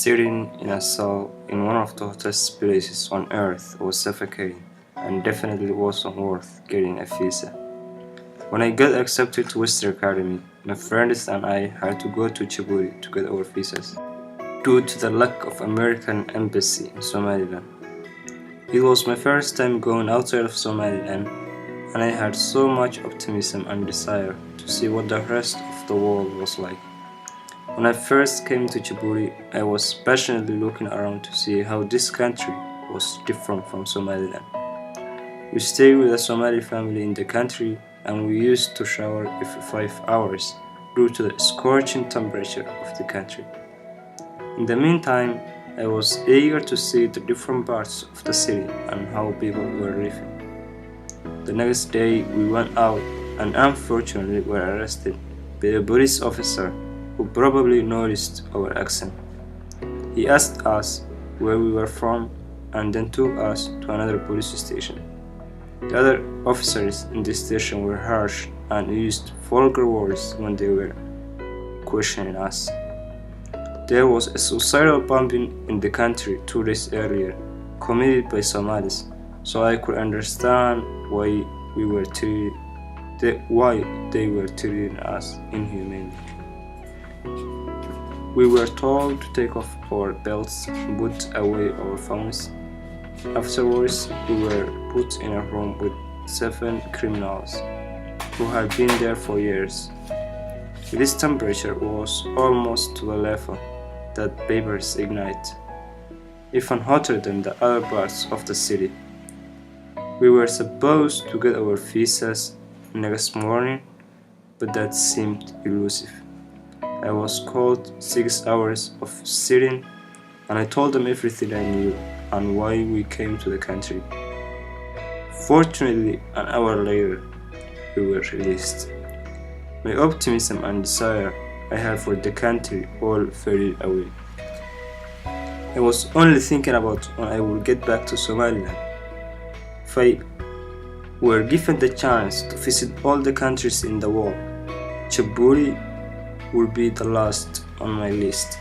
Sitting in a cell in one of the hottest places on earth was suffocating and definitely wasn't worth getting a visa. When I got accepted to Western Academy, my friends and I had to go to Djibouti to get our visas due to the lack of American embassy in Somaliland. It was my first time going outside of Somaliland, and I had so much optimism and desire to see what the rest of the world was like. When I first came to Djibouti, I was passionately looking around to see how this country was different from Somaliland. We stayed with a Somali family in the country, and we used to shower every 5 hours due to the scorching temperature of the country. In the meantime, I was eager to see the different parts of the city and how people were living. The next day we went out and unfortunately were arrested by a police officer who probably noticed our accent. He asked us where we were from and then took us to another police station. The other officers in the station were harsh and used vulgar words when they were questioning us. There was a suicidal bombing in the country 2 days earlier, committed by Somalis, so I could understand why they were treating us inhumanely. We were told to take off our belts and put away our phones. Afterwards, we were put in a room with 7 criminals who had been there for years. This temperature was almost to the level that papers ignite, even hotter than the other parts of the city. We were supposed to get our visas next morning, but that seemed elusive. I was called 6 hours of sitting, and I told them everything I knew and why we came to the country. Fortunately, an hour later, we were released. My optimism and desire I had for the country all faded away. I was only thinking about when I would get back to Somaliland. If I were given the chance to visit all the countries in the world, Djibouti would be the last on my list.